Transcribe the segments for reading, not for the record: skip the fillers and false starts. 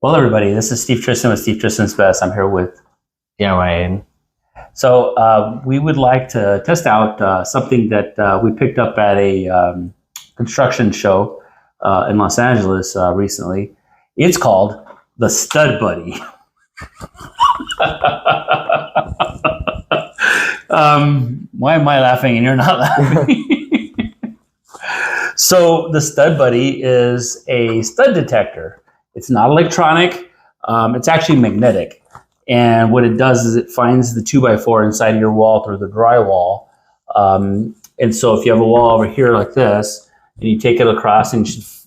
Well, everybody, this is Steve Tristan with Steve Tristan's Best. I'm here with. Yeah, Wayne. So we would like to test out something that we picked up at a construction show in Los Angeles recently. It's called the Stud Buddy. Why am I laughing and you're not laughing? So the Stud Buddy is a stud detector. It's not electronic. It's actually magnetic. And what it does is it finds the 2x4 inside of your wall through the drywall. And so if you have a wall over here like this, and you take it across, and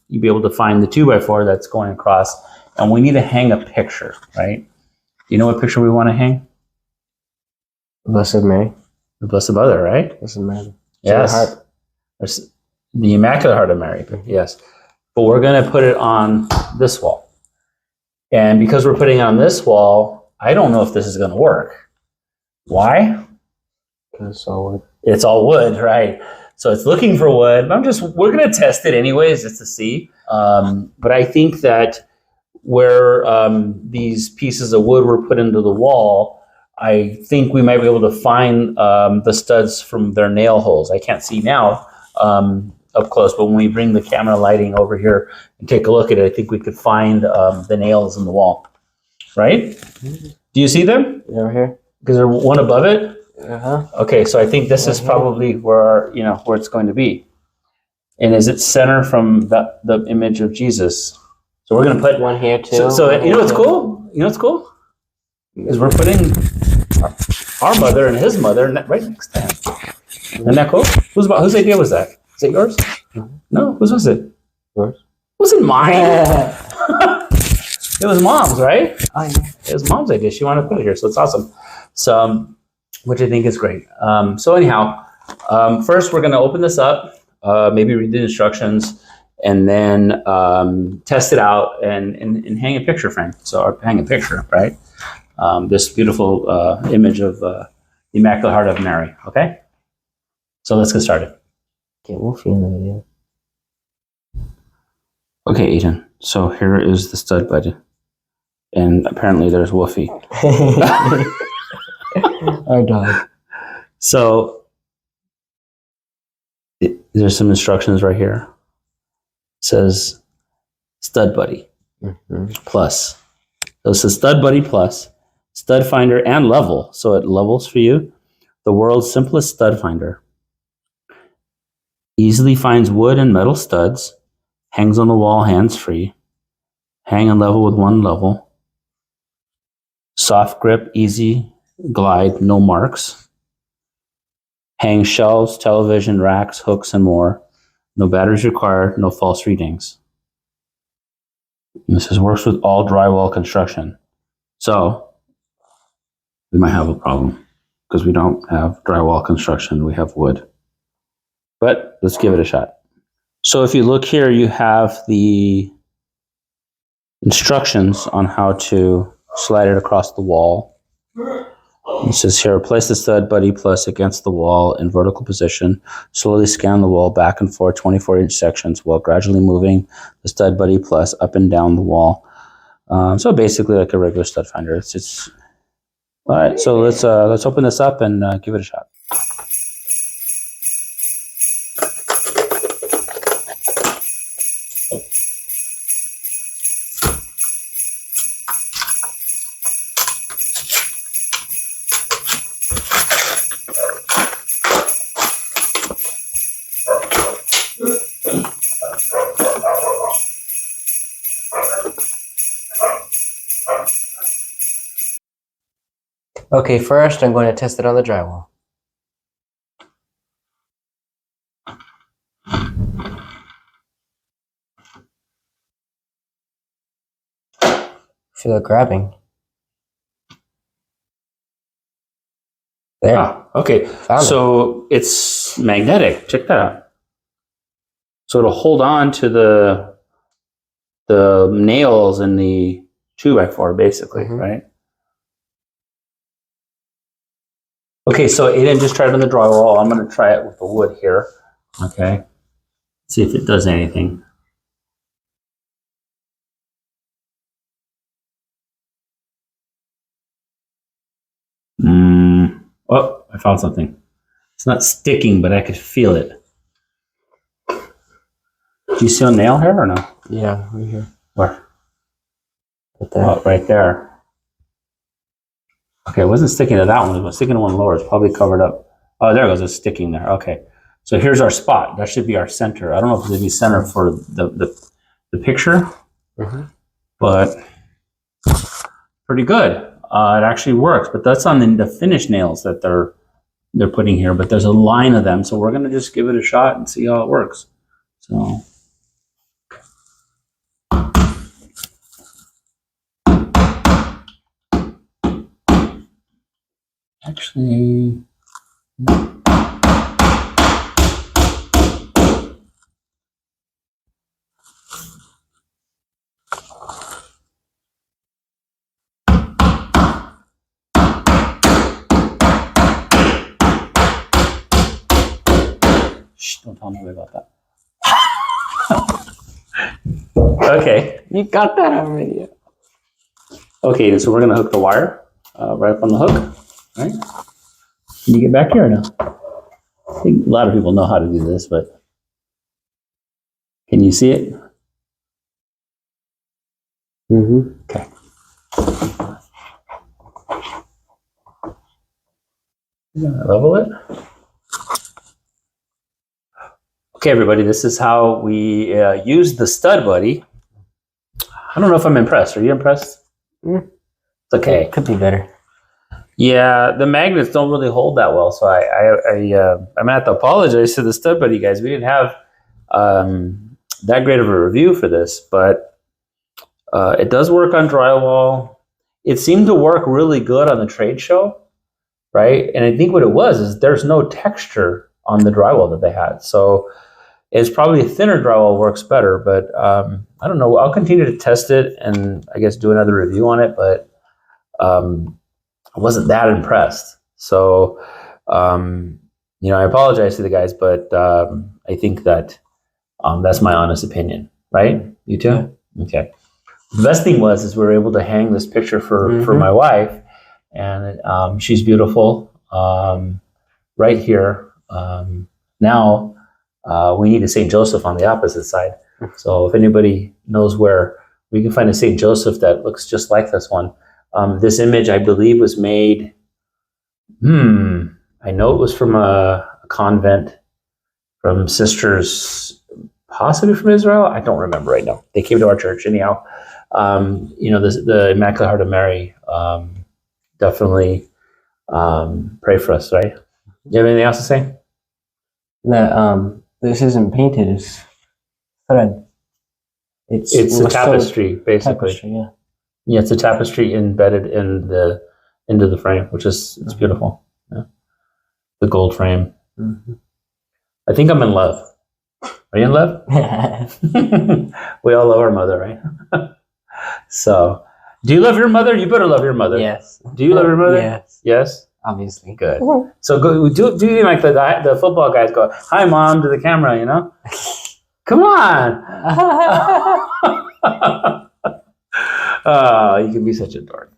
you'll be able to find the 2x4 that's going across. And we need to hang a picture, right? You know what picture we want to hang? Blessed Mary. The Blessed Mother, right? Blessed Mary. Yes. There's the Immaculate Heart of Mary, yes. But we're going to put it on this wall. And because we're putting it on this wall, I don't know if this is going to work. Why? Because it's all wood. It's all wood, right? So it's looking for wood. We're going to test it anyways, just to see. But I think that where these pieces of wood were put into the wall, I think we might be able to find the studs from their nail holes. I can't see now up close, but when we bring the camera lighting over here and take a look at it, I think we could find the nails in the wall. Right? Do you see them? Over here? Because there's one above it? Uh-huh. Okay, so I think this is probably where where it's going to be. And is it center from the image of Jesus? So we're going to put one here too. So you know what's cool? You know what's cool? Is we're putting our mother and his mother right next to him. Isn't that cool? Whose idea was that? Is it yours? No, whose was it? Yours. It wasn't mine. It was Mom's, right? I know. It was Mom's idea. She wanted to put it here, so it's awesome. So, which I think is great. So anyhow, first we're going to open this up, maybe read the instructions, and then test it out and hang a picture frame. So hang a picture, right? This beautiful image of the Immaculate Heart of Mary. Okay. So let's get started. Get Wolfie in the video. Okay, Aiden. So here is the stud buddy. And apparently there's Wolfie. Our dog. So there's some instructions right here. It says Stud Buddy Plus. So it says Stud Buddy Plus, Stud Finder and Level. So it levels for you. The world's simplest stud finder. Easily finds wood and metal studs. Hangs on the wall hands-free. Hang and level with one level. Soft grip, easy glide, no marks. Hang shelves, television, racks, hooks, and more. No batteries required, no false readings. And this says works with all drywall construction. So we might have a problem because we don't have drywall construction, we have wood. But let's give it a shot. So if you look here, you have the instructions on how to slide it across the wall. It says here, place the Stud Buddy Plus against the wall in vertical position. Slowly scan the wall back and forth 24-inch sections while gradually moving the Stud Buddy Plus up and down the wall. So basically like a regular stud finder. It's all right. So let's open this up and give it a shot. Okay, first I'm going to test it on the drywall. Feel it grabbing. There. Ah, okay. So it's magnetic. Check that out. So it'll hold on to the nails in the 2x4 basically, right? Okay, so Aiden just tried it on the drywall. I'm going to try it with the wood here. Okay. See if it does anything. Oh, I found something. It's not sticking, but I could feel it. Do you see a nail here or no? Yeah, right here. Where? Right there. Oh, right there. Okay, it wasn't sticking to that one. It was sticking to one lower. It's probably covered up. Oh, there it goes. It's sticking there. Okay. So here's our spot. That should be our center. I don't know if it'll be center for the picture, but pretty good. It actually works, but that's on the finished nails that they're putting here. But there's a line of them, so we're gonna just give it a shot and see how it works. So. Actually, no. Shh, don't tell nobody about that. Okay. You got that already. Okay, so we're going to hook the wire right up on the hook. All right. Can you get back here or no? I think a lot of people know how to do this, but can you see it? Okay. Level it. Okay, everybody, this is how we use the stud buddy. I don't know if I'm impressed. Are you impressed? It's okay. It could be better. Yeah, the magnets don't really hold that well, so I'm gonna have to apologize to the stud buddy guys. We didn't have that great of a review for this, but it does work on drywall. It seemed to work really good on the trade show, right? And I think what it was is there's no texture on the drywall that they had, so it's probably a thinner drywall works better. But I don't know. I'll continue to test it and I guess do another review on it, but. I wasn't that impressed. So, I apologize to the guys, but I think that that's my honest opinion, right? You too? Yeah. Okay. The best thing is we were able to hang this picture for my wife, and she's beautiful right here. Now we need a St. Joseph on the opposite side. So if anybody knows where we can find a St. Joseph that looks just like this one. This image, I believe, was made, I know it was from a convent from sisters, possibly from Israel. I don't remember right now. They came to our church anyhow. The Immaculate Heart of Mary, definitely pray for us, right? You have anything else to say? That this isn't painted, it's thread. It's a tapestry, basically. Tapestry, yeah. Yeah, it's a tapestry embedded into the frame, which is it's beautiful. Yeah. The gold frame. I think I'm in love. Are you in love? We all love our mother, right? So, do you love your mother? You better love your mother. Yes. Do you love your mother? Yes. Yes. Obviously. Good. So do you like the football guys go, "Hi, Mom," to the camera? You know. Come on. Oh, you can be such a dork.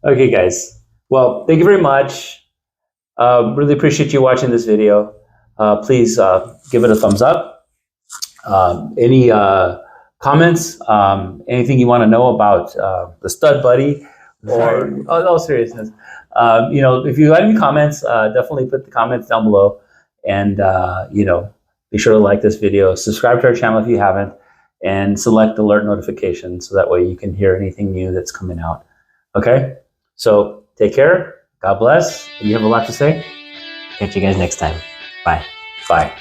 Okay, guys. Well, thank you very much. Really appreciate you watching this video. Please give it a thumbs up. Any comments? Anything you want to know about the Stud Buddy? Or all seriousness. If you have any comments, definitely put the comments down below. And, be sure to like this video. Subscribe to our channel if you haven't. And select alert notifications so that way you can hear anything new that's coming out. Okay? So take care. God bless. And you have a lot to say? Catch you guys next time. Bye. Bye.